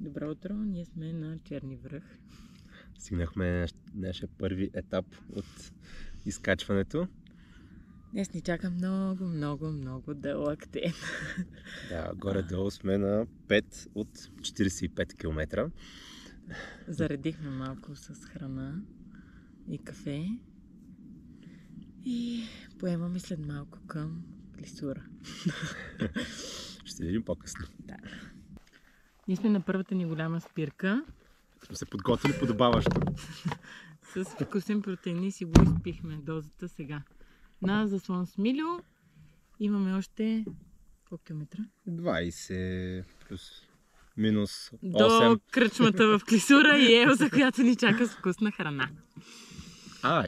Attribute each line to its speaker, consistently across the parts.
Speaker 1: Добро утро, ние сме на Черни връх.
Speaker 2: Стигнахме нашия първи етап от изкачването.
Speaker 1: Днес ни чака много дълъг ден.
Speaker 2: Да, горе-долу сме на 5 от 45 км.
Speaker 1: Заредихме малко с храна и кафе. И поемаме след малко към Клисура.
Speaker 2: Ще видим по-късно.
Speaker 1: Да. Ние сме на първата ни голяма спирка.
Speaker 2: Сме се подготвили подобаващо.
Speaker 1: С вкусен протеин и си го изпихме дозата сега. На заслон с Милю имаме още колко километра?
Speaker 2: 20 плюс минус 8.
Speaker 1: До кръчмата в Клисура и Елза, която ни чака с вкусна храна.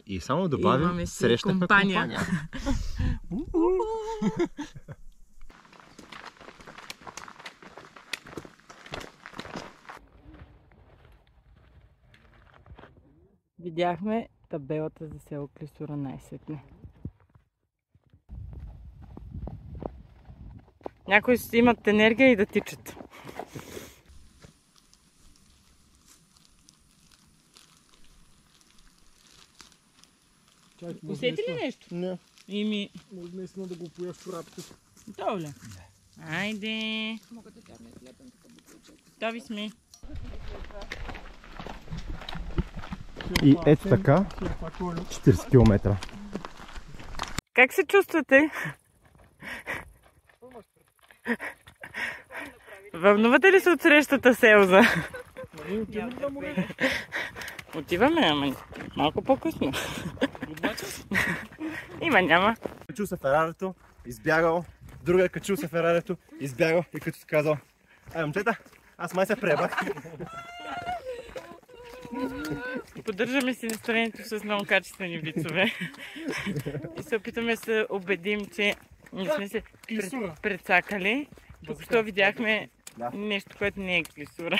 Speaker 2: И само добавим, срещнахме компания.
Speaker 1: Видяхме табелата за село Клисура най-сетне. Някои си имат енергия и да тичат. Усети ли нещо?
Speaker 3: Не.
Speaker 1: Може
Speaker 3: наистина да го поя в чорапите.
Speaker 1: Добре. Айде.
Speaker 4: Мога да тягна хлебенката бутилче.
Speaker 1: Готови сме.
Speaker 2: И ето така, 40 км.
Speaker 1: Как се чувствате? Вълнувате ли се от срещата с Елза? Отиваме, ама малко по-късно. Няма.
Speaker 3: Качил се Ферарито, избягал. Другия качил се Ферарито, избягал и като си казал: момчета, аз май се пребах.
Speaker 1: Поддържаме си настроението с много качествени вицове. И се опитаме да се убедим, че не сме се прецакали. Току-що видяхме нещо, което не е Клисура.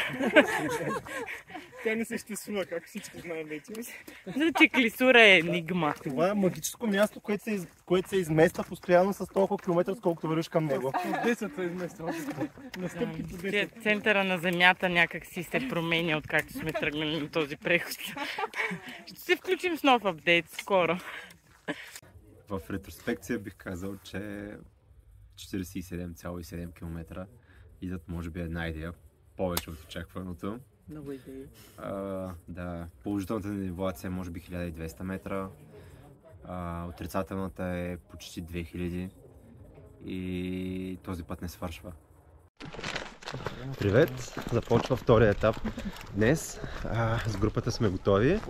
Speaker 3: Тя не се щастлива, както всички знаем вече.
Speaker 1: Значи Клисура е енигма.
Speaker 3: Това е магическо място, което се измества постоянно с толкова километра, сколкото вървиш към него. 10 се измества. На стъпки по 10.
Speaker 1: Центъра на земята някак си се променя, откакто сме тръгнали на този преход. Ще се включим с нов апдейт скоро.
Speaker 2: В ретроспекция бих казал, че 47,7 км идат може би една идея повече от очакваното.
Speaker 1: Много идеи.
Speaker 2: Да, положителната нивелация е може би 1200 метра, отрицателната е почти 2000 и този път не свършва. Привет! Започва втория етап днес. С групата сме готови.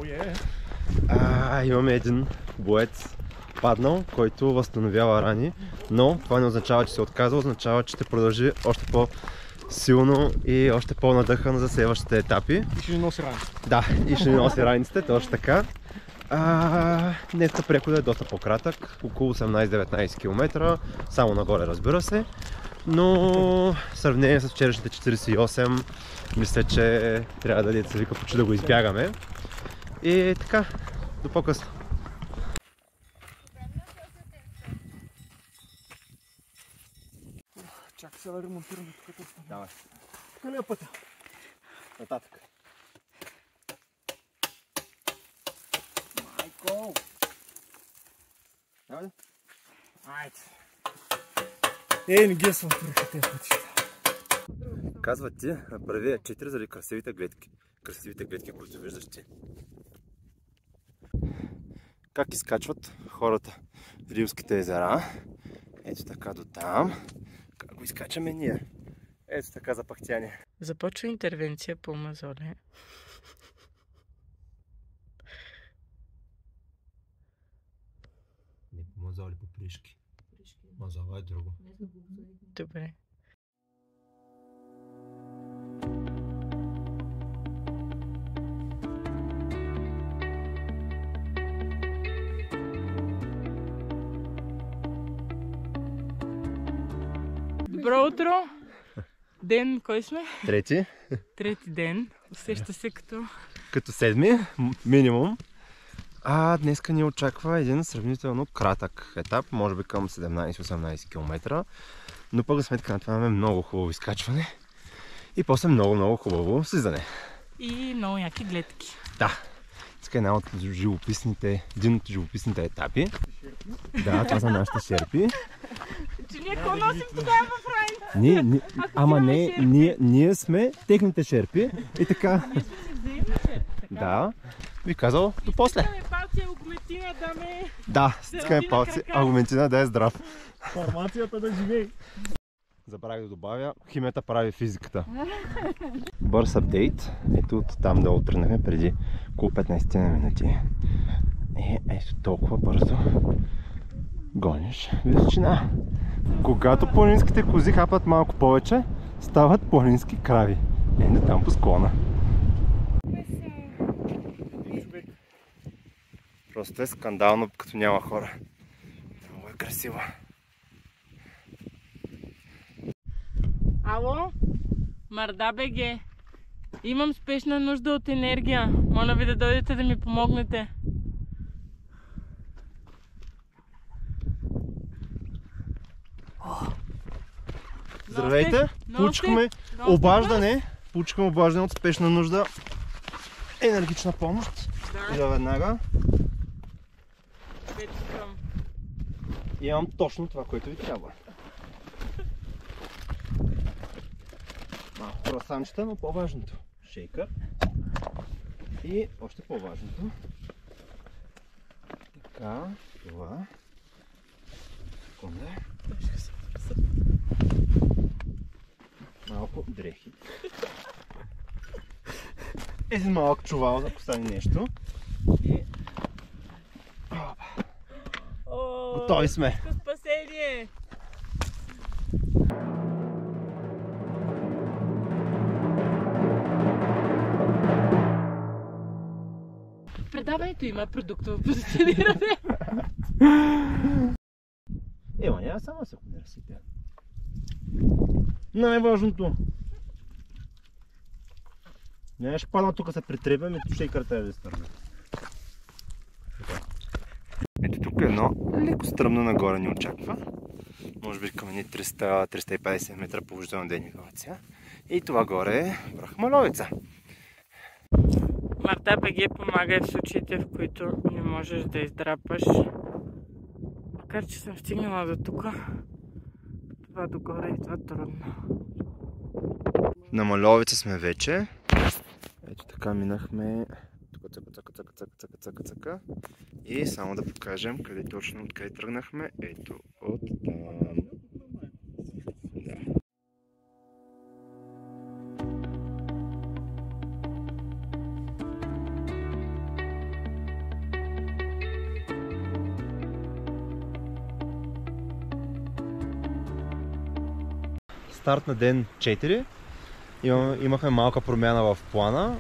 Speaker 2: Имаме един боец паднал, който възстановява рани, но това не означава, че се отказва, означава, че ще продължи още по-силно и още по-надъхан за следващите етапи.
Speaker 3: И ще ни носи раниците.
Speaker 2: Да, и ще ни носи раниците, точно така. Днеска преходът е доста по-кратък, около 18-19 км, само нагоре, разбира се, но в сравнение с вчерашните 48, мисля, че трябва да се вика почти да го избягаме. И така, до по-късно.
Speaker 3: Чакай се да ремонтираме тук.
Speaker 2: Давай.
Speaker 3: Къде е пътя?
Speaker 2: Нататък.
Speaker 3: Майко!
Speaker 2: Давай.
Speaker 3: Айде. Не ги асфалтираха тези пътища.
Speaker 2: Казват ти, направи 4 заради красивите гледки. Красивите гледки, които виждаш ти. Как изкачват хората в Рилските езера? Ето така до там. Как го изкачаме ние? Ето така запахтяне.
Speaker 1: Започва интервенция по мазоле.
Speaker 2: Не по мазоли, по пришки. Мазола е друго.
Speaker 1: Добре. Добро утро! Ден, кой сме?
Speaker 2: Трети.
Speaker 1: Трети ден. Усеща се
Speaker 2: Като седми, минимум. Днеска ни очаква един сравнително кратък етап, може би към 17-18 км. Но пък за сметка на това имаме много хубаво изкачване. И после много хубаво слизане.
Speaker 1: И много яки гледки.
Speaker 2: Да. Тук е един от живописните етапи. Да, това са нашите шерпи.
Speaker 1: Че ние какво носим тогава в рай?
Speaker 2: Ние сме техните шерпи. И така.
Speaker 1: Ние сме си взаимни шерпи.
Speaker 2: Да. Ви казал до после.
Speaker 1: Искаме палци, аргументина да ме...
Speaker 2: Да, стискаме палци, аргументина да е здрав.
Speaker 3: Формацията да живее.
Speaker 2: Забравих да добавя, химията прави физиката. Бърз апдейт. Ето от там долу тръгнахме преди около 15 минути. Ето толкова бързо гониш височина. Когато планинските кози хапат малко повече, стават планински крави. Ето там по склона. Просто е скандално, като няма хора. Много е красиво.
Speaker 1: Ало? Марда БГ. Имам спешна нужда от енергия. Моля ви да дойдете да ми помогнете.
Speaker 2: Здравейте! Получихме обаждане. Получихме обаждане от спешна нужда. Енергична помощ.
Speaker 1: Да.
Speaker 2: И да веднага.
Speaker 1: Вече съм.
Speaker 2: Имам точно това, което ви трябва. Малко красанчета, но по-важното. Шейкър. И още по-важното. Така, това. Секунда. Малко дрехи. Един малък чувал, ако стане нещо. И... Готови сме!
Speaker 1: Спасение! Предаването има продуктово позициониране.
Speaker 2: Ема, няма само секунда да си пя. Най-важното. Не ще падна тук се притребям и шейкърта е да стърне. Ето тук едно леко стръмно нагоре ни очаква. Може би към 300-350 метра положителна ден елевация. И това горе е връх Маловица.
Speaker 1: Марта БГ помага в случаите, в които не можеш да издрапаш. Макар че съм стигнала до тук, това догоре и това трудно.
Speaker 2: На Маловица сме вече. Ето така минахме. Цъка. И само да покажем къде точно откъде тръгнахме. Ето от там. Да. Старт на ден 4. Имахме малка промяна в плана.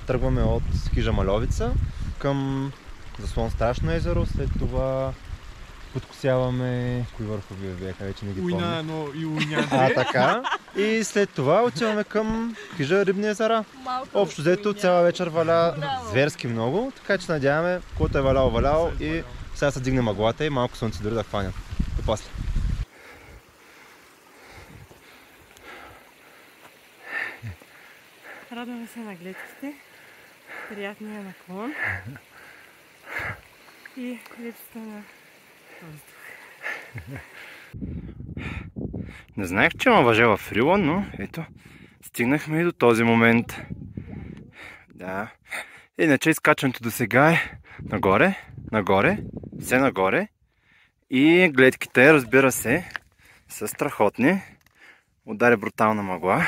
Speaker 2: Тръгваме от хижа Маловица към заслон Страшно езеро, след това подкосяваме... Кои върхове бяха, вече не ги помня.
Speaker 3: Уйна и Уйня.
Speaker 2: Така. И след това отиваме към хижа Рибни езера. Общо взето цяла вечер валя зверски много, така че надяваме, който е валял и сега се дигне мъглата и малко слънце дори да хванят. И после.
Speaker 1: Радваме се на гледките, приятния наклон и липсата на въздух.
Speaker 2: Не знаех, че има въже в Рила, но ето, стигнахме и до този момент. Да. Иначе изкачването до сега е нагоре, все нагоре. И гледките, разбира се, са страхотни. Удари брутална мъгла.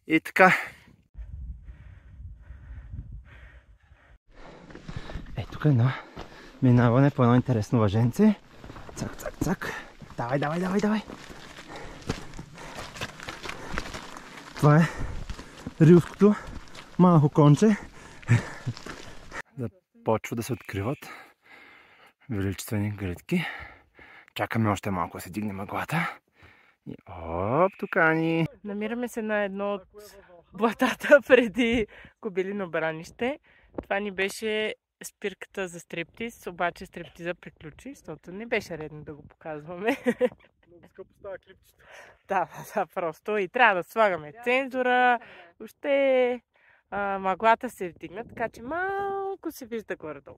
Speaker 2: И така. Тук е едно минаване по едно интересно въженце. Цак. Давай. Това е рилското малко конче. Започва да се откриват величествени гледки. Чакаме още малко да се дигне мъглата. И оп, тука ни.
Speaker 1: Намираме се на едно от блатата преди Кобилино бранище. Това ни беше спирката за стриптиз, обаче стриптиза приключи, защото не беше редно да го показваме.
Speaker 3: скъпо става клипчето.
Speaker 1: Да, просто. И трябва да слагаме цензура. Въобще мъглата се вдигна, така че малко се вижда горе-долу.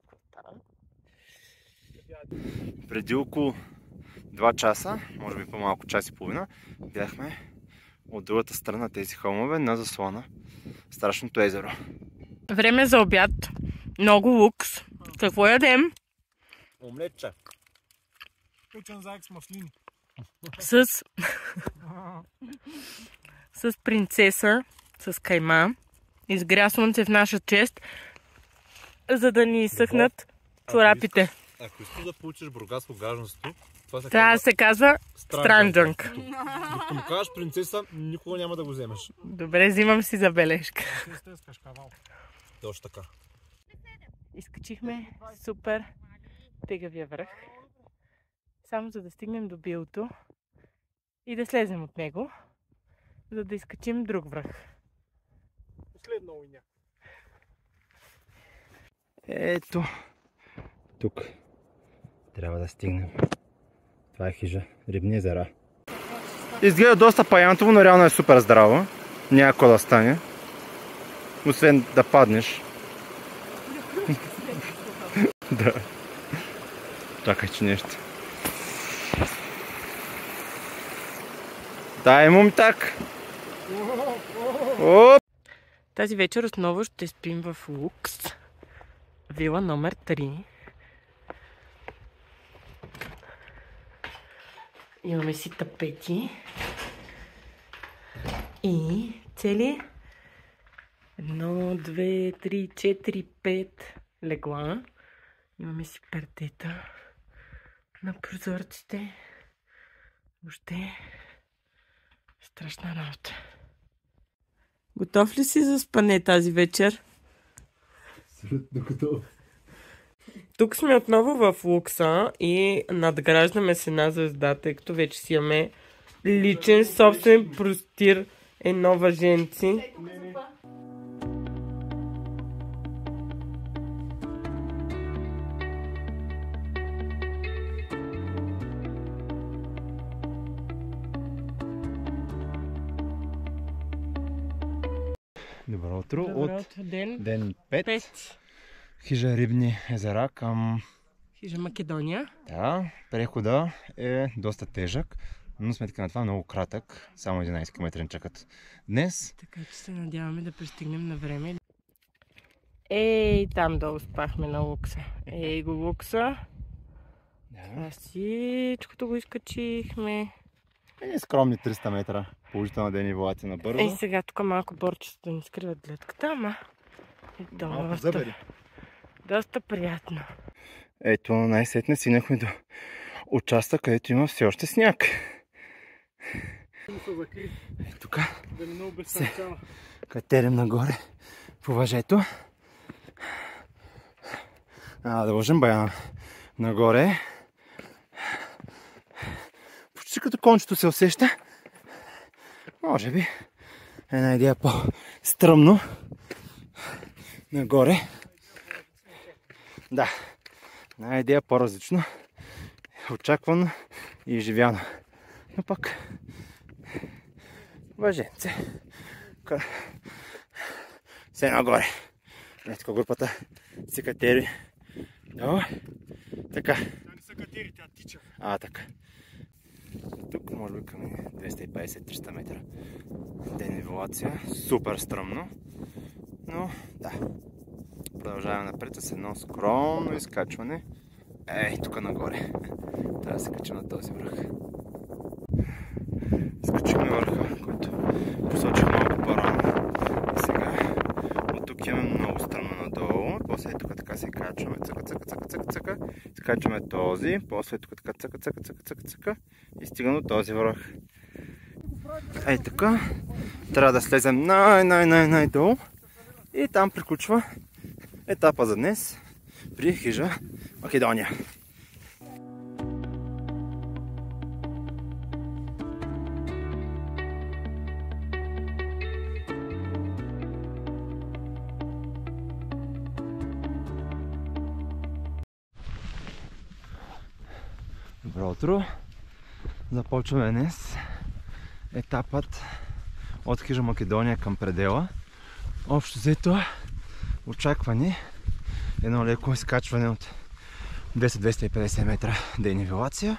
Speaker 2: Преди около 2 часа, може би по-малко час и половина, бяхме от другата страна тези хълмове на заслона Страшното езеро.
Speaker 1: Време за обяд. Много лукс. Какво ядем?
Speaker 2: Омлетче.
Speaker 3: Печен заек с маслини.
Speaker 1: С принцеса, с кайма. Изгря слънце в наша чест, за да ни изсъхнат чорапите.
Speaker 2: Ако искаш да получиш бургаско гражданство, това се
Speaker 1: Трябва да се казва Странджанг.
Speaker 2: Докато му кажеш принцеса, никога няма да го вземеш.
Speaker 1: Добре, взимам си забележка.
Speaker 2: Точно така.
Speaker 1: Изкачихме супер тегавия връх. Само за да стигнем до билото и да слезем от него, за да изкачим друг връх.
Speaker 3: Последна уйня.
Speaker 2: Ето, тук трябва да стигнем. Това е хижа Рибни езера. Изгледа доста паянтово, но реално е супер здраво. Няма какво да стане. Освен да паднеш. Да. Чакай, че нещо. Дай му так. Оп!
Speaker 1: Тази вечер отново ще спим в Лукс. Вила номер 3. Имаме си тапети. И цели 1, 2, 3, 4, 5 легла. Имаме си пердета на прозорците. Въобще страшна работа. Готов ли си за спане тази вечер?
Speaker 2: Абсолютно готов.
Speaker 1: Тук сме отново в Лукса и надграждаме с една звезда, тъй като вече си имаме личен собствен простир, едно въженци.
Speaker 2: Добро утро.
Speaker 1: Добро
Speaker 2: От
Speaker 1: утро, ден.
Speaker 2: ден 5.
Speaker 1: 5.
Speaker 2: Хижа Рибни езера към...
Speaker 1: Хижа Македония.
Speaker 2: Да, прехода е доста тежък, но сметка на това много кратък. Само 11 км ни чакат днес.
Speaker 1: Така че се надяваме да пристигнем на време. Ей, там долу спахме на Лукса. Ей го Лукса.
Speaker 2: Да.
Speaker 1: Всичкото го изкачихме.
Speaker 2: И скромни 300 метра положителна денивелация на бързо.
Speaker 1: Ей, сега тук малко борчето да ни скриват гледката, ама е доста приятно.
Speaker 2: Ето, най-сетне стигнахме до участък, където има все още сняг. Тук се катерим нагоре по въжето. Да лъжим баяна нагоре. Почти като кончето се усеща. Може би една идея по-стръмно нагоре. Да, една идея по-различно, очаквано и изживяно. Но пък въженце. Все нагоре. Ето групата се катери. Долу. Така.
Speaker 3: Не са катери, тя тича.
Speaker 2: Така. Тук може би към 250-300 метра денивелация. Супер стръмно. Но да. Продължаваме напред с едно скромно изкачване. Ей, тук нагоре. Трябва да се качим на този връх. Скачихме върха, който посочих малко по-рано. И сега от тук имаме много стръмно надолу. После тук така се качваме. Цъка. Скачваме този. После тук така цъка. И стигаме до този връх. Ей така. Трябва да слезем най-долу. И там приключва етапа за днес при хижа Македония. Добро утро. Започваме днес етапът от хижа Македония към предела. Общо взето очаквани едно леко изкачване от 200-250 метра денивелация.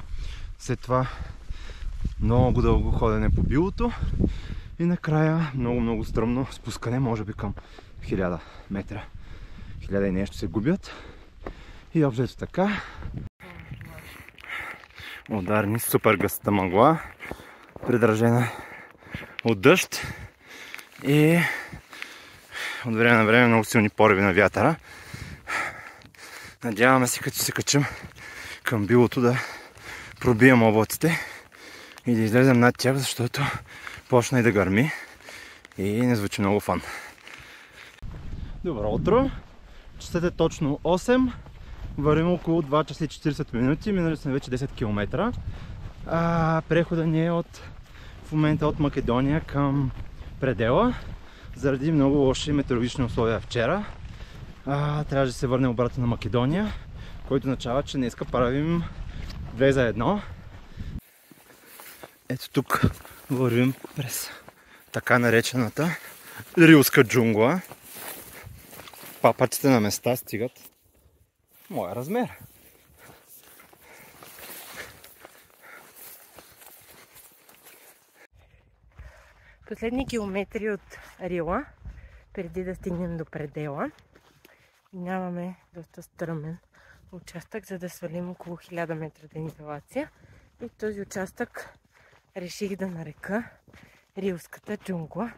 Speaker 2: След това много дълго ходене по билото и накрая много стръмно спускане, може би към 1000 метра. 1000 и нещо се губят. И общо взето така. Ударни супер гъста мъгла, придружена от дъжд и от време на време много силни пориви на вятъра. Надяваме се, като се качим към билото, да пробием облаците и да излезем над тях, защото почна и да гърми и не звучи много фан. Добро утро! Часът е точно 8. Вървим около 2 часа и 40 минути. Минали сме вече 10 км. Преходът ни е в момента от Македония към предела. Заради много лоши метеорологични условия вчера. Трябваше да се върнем обратно на Македония, който означава, че днеска правим 2 за 1. Ето тук вървим през така наречената рилска джунгла. Папачите на места стигат моя размер.
Speaker 1: Последни километри от Рила, преди да стигнем до предела. Минаваме доста стръмен участък, за да свалим около 1000 метра денивелация. И този участък реших да нарека Рилската джунгла,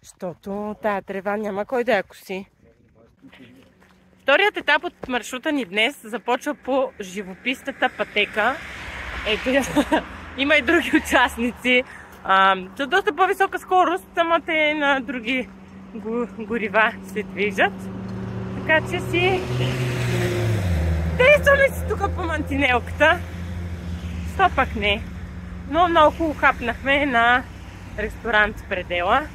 Speaker 1: защото тая трева няма кой да я коси. Вторият етап от маршрута ни днес започва по живописната пътека. Ето, има и други участници. За доста по-висока скорост, само те на други горива се движат. Така че си действаме си тук по мантинелката. Що пък не. Но много хубаво хапнахме на ресторант Предела.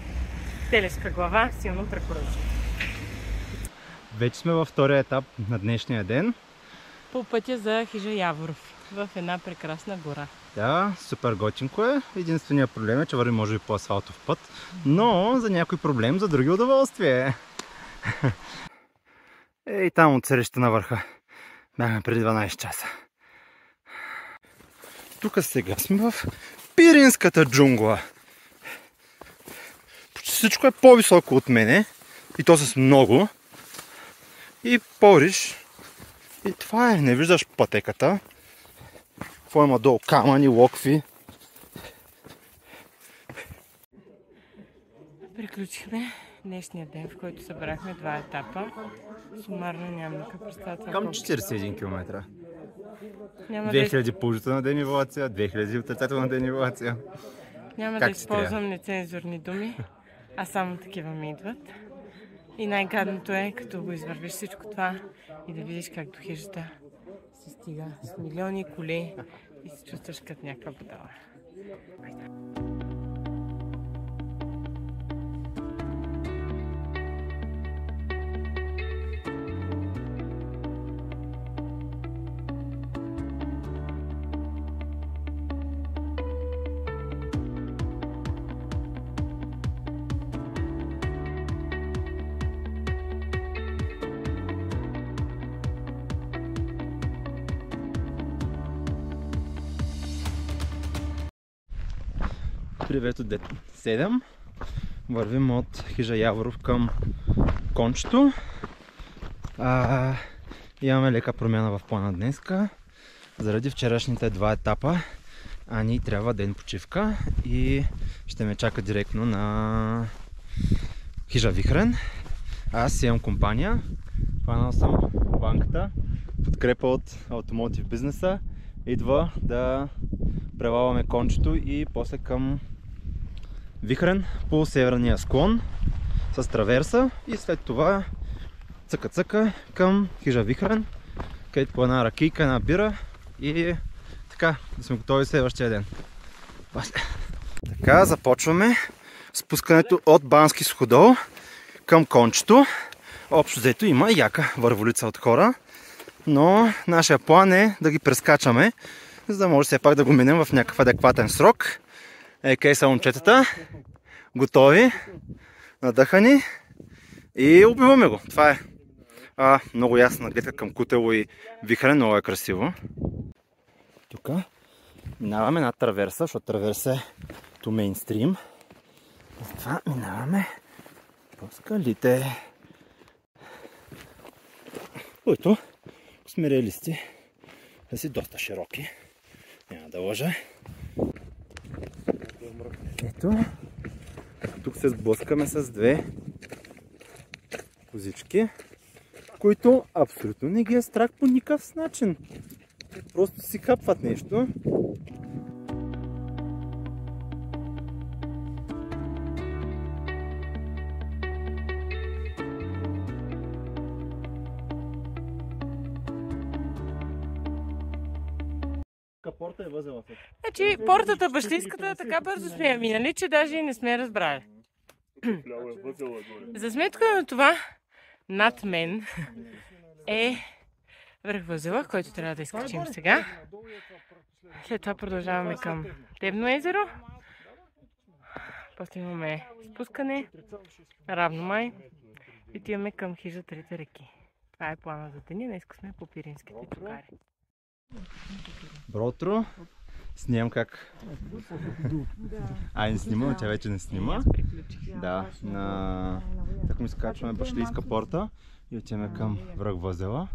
Speaker 1: Телешка глава, силно препоръчвам.
Speaker 2: Вече сме във втория етап на днешния ден.
Speaker 1: По пътя за хижа Яворов, в една прекрасна гора.
Speaker 2: Да, супер готинко е. Единственият проблем е, че върви може и по асфалтов път, но за някой проблем, за други удоволствие. Ей, там от среща на върха бяхме преди 12 часа. Тук сега сме в Пиринската джунгла. Почти всичко е по-високо от мене и то с много. И пориш. И това е, не виждаш пътеката. Какво има долу? Камъни, локви.
Speaker 1: Приключихме днешния ден, в който събрахме 2 етапа. Сумарно нямам никаква представа.
Speaker 2: Към 41 км.
Speaker 1: 2000
Speaker 2: положителна денивелация, 2000 отрицателна денивелация.
Speaker 1: Няма да използвам нецензурни думи, а само такива ми идват. И най-гадното е, като го извървиш всичко това и да видиш как до хижата се стига с милиони коли и се чувстваш като някаква будала.
Speaker 2: Привет от ден 7. Вървим от хижа Яворов към кончето. Имаме лека промяна в плана днеска. Заради вчерашните 2 етапа ни трябва ден почивка и ще ме чака директно на хижа Вихрен. Аз имам компания. Фанал съм банката. Подкрепа от автомотив бизнеса. Идва да превалваме кончето и после към Вихрен по северния склон с траверса и след това цъка-цъка към хижа Вихрен, където по една ракийка, една бира и така да сме готови следващия ден. Така, започваме спускането от Бански суходол към кончето. Общо взето има яка върволица от хора, но нашия план е да ги прескачаме,
Speaker 3: за да може все пак да го минем в някакъв адекватен срок. Ей, са момчетата, готови, надъхани и убиваме го. Това е много ясна гледка към Кутело и Вихрен, много е красиво. Тук минаваме над траверса, защото траверса е то мейнстрим. Затова минаваме по скалите, които смирели сте да си доста широки. Няма да лъжа. Ето, тук се сблъскаме с две козички, които абсолютно не ги е страх по никакъв начин. Просто си хапват нещо. Порта е възела.
Speaker 1: Значи, портата бащинската така бързо сме я минали, че даже и не сме разбрали. За сметка на това, над мен е връх възела, който трябва да изкачим сега. След това продължаваме към Тебно езеро. После имаме спускане, равно май и отиваме към хижа Трите реки. Това е плана за деня. Днес сме по пиринските чукари.
Speaker 3: Добро утро. Снимам не снима, но тя вече не снима. Да, така ми скачваме Башлийска порта и отиваме към връх възела.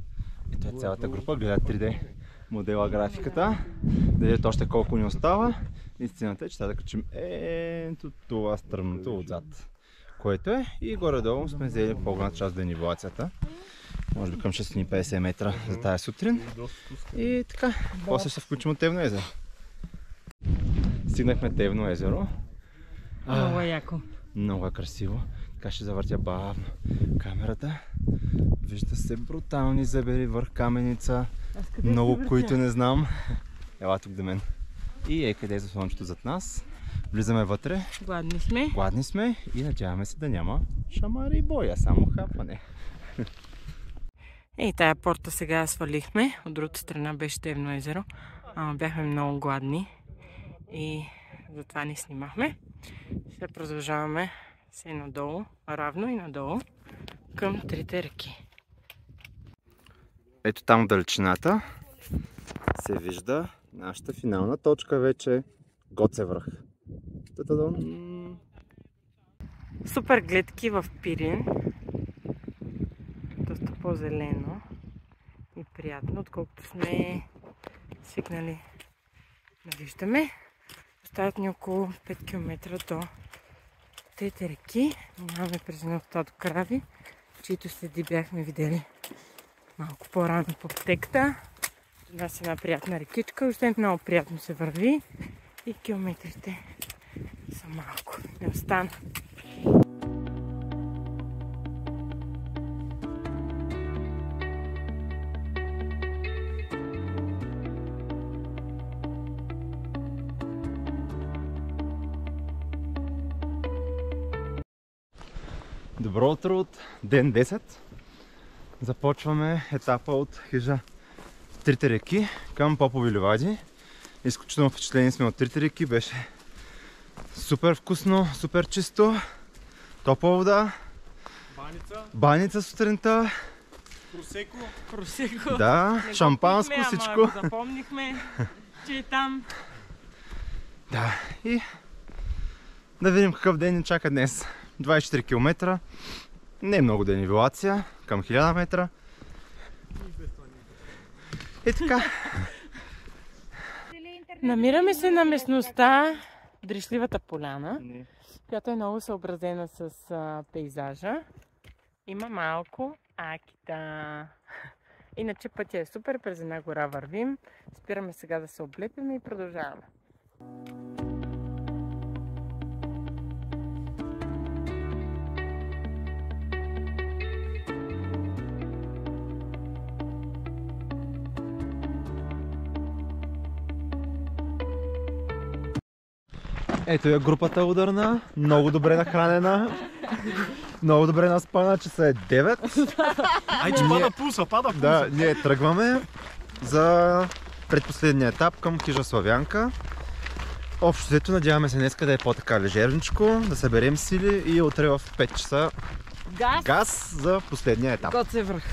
Speaker 3: И това е цялата група, гледат 3D модела графиката, да видят още колко ни остава. Истината е, че трябва да качим това стръмното отзад, което е, и горе-долу сме взели по-голямата част от денивелацията. Може би към 650 метра за тази сутрин. И така, после ще включим от Тевно езеро. Стигнахме Тевно езеро.
Speaker 1: Много е яко.
Speaker 3: Много е красиво. Така ще завъртя бавно камерата. Вижда се брутални зебери върх каменица. Много, които не знам. Ела тук до мен. И къде е за слънчето зад нас. Влизаме вътре. Гладни сме и надяваме се да няма шамари и боя, само хапване.
Speaker 1: И тая порта сега свалихме. От другата страна беше Тевно езеро. Бяхме много гладни и затова не снимахме. Ще продължаваме се надолу, равно и надолу към Трите реки.
Speaker 3: Ето там в далечината се вижда нашата финална точка вече, Гоце връх.
Speaker 1: Супер гледки в Пирин. Доста по-зелено и приятно, отколкото сме свикнали да виждаме. Остават ни около 5 км до Трите реки. Минаваме през едно стадо крави, чието следи бяхме видели малко по-рано по пътеката. Това е една приятна рекичка, още много приятно се върви и километрите са малко. Не остана.
Speaker 3: Добро утро от ден 10. Започваме етапа от хижа Трите реки към Попови ливади. Изключително впечатлени сме от Трите реки. Беше супер вкусно, супер чисто, топла вода, баница сутринта,
Speaker 1: Просеко.
Speaker 3: да, шампанско, всичко.
Speaker 1: Запомнихме, че е там.
Speaker 3: Да, и да видим какъв ден ни чака днес. 24 км, не е много денивелация, към 1000 метра. И така.
Speaker 1: Намираме се на местността Дришливата поляна, която е много съобразена с пейзажа. Има малко акита. Иначе пътя е супер, през една гора вървим. Спираме сега да се облепим и продължаваме.
Speaker 3: Ето е групата ударна, много добре нахранена, много добре наспана, че са 9.
Speaker 2: Ай, че пада пулса, пада пулса.
Speaker 3: Да, ние тръгваме за
Speaker 2: предпоследния етап към хижа Славянка. Общо взето надяваме се днес да е по-така лежерничко, да съберем сили и утре в 5 часа газ за последния етап.
Speaker 1: Гоце връх.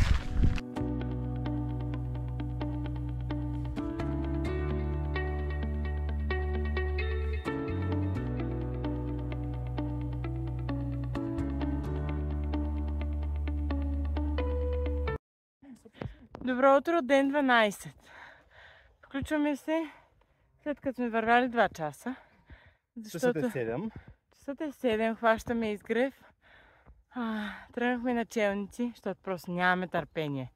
Speaker 1: Добро утро, ден 12. Включваме се след като сме вървяли 2 часа.
Speaker 2: Часът е 7.
Speaker 1: Часът е 7, хващаме изгрев. Тръгнахме на челници, защото просто нямаме търпение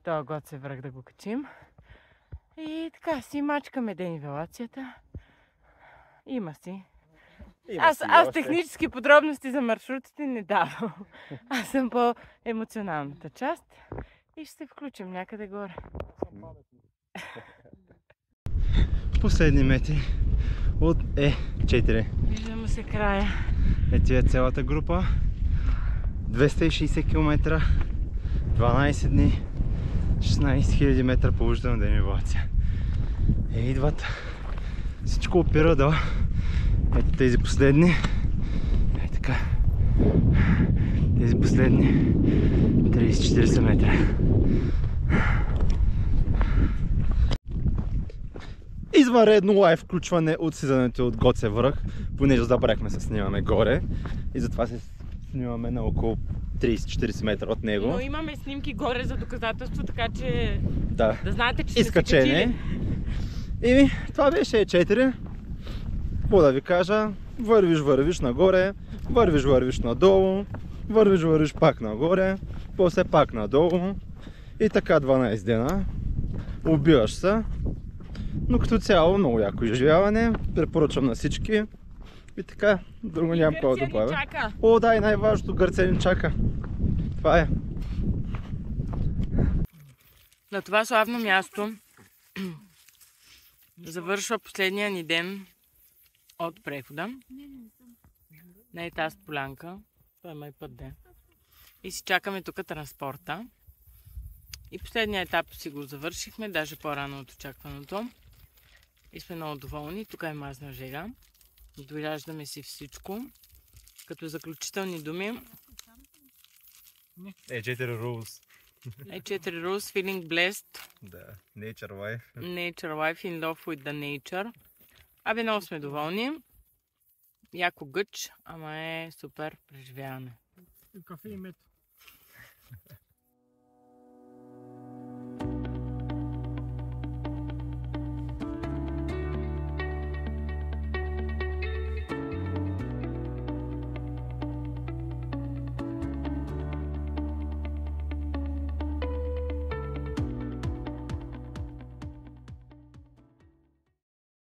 Speaker 1: този Гоце връх да го качим. И така си мачкаме денивелацията. Има си. Аз технически подробности за маршрутите не давам. Аз съм по емоционалната част. И ще се включим някъде горе.
Speaker 3: Последни метри от Е4.
Speaker 1: Виждаме се края.
Speaker 3: Ето е цялата група. 260 км, 12 дни, 16 000 метра положителна денивелация. Идват. Всичко опира до ето тези последни. Така. Тези последни 30-40 метра. Извънредно лайв включване от слизането от Гоце връх, понеже забрахме се снимаме горе и затова се снимаме на около 30-40 метра от него.
Speaker 1: Но имаме снимки горе за доказателство, така че
Speaker 3: да
Speaker 1: знаете, че сме
Speaker 3: изкачение. И това беше Е4. Какво да ви кажа, вървиш нагоре, вървиш надолу, вървиш пак нагоре, после пак надолу и така 12 дена. Убиваш се, но като цяло много яко изживяване, препоръчвам на всички и така, друго нямам какво да добавя. О, да, и най-важното, Гърция ни чака. Това е.
Speaker 1: На това славно място завършва последния ни ден от прехода. Не е тази полянка, това е май път ден. И си чакаме тук транспорта. И последния етап си го завършихме, даже по-рано от очакваното. И сме много доволни. Тук е мазна жега. Дояждаме си всичко. Като заключителни думи.
Speaker 3: Е4 rules.
Speaker 1: Е4 rules, feeling blessed.
Speaker 3: Да, nature life.
Speaker 1: Nature life, in love with the nature. Абе, много сме доволни. Яко гъч, ама е супер преживяване.
Speaker 5: Кафе и мед.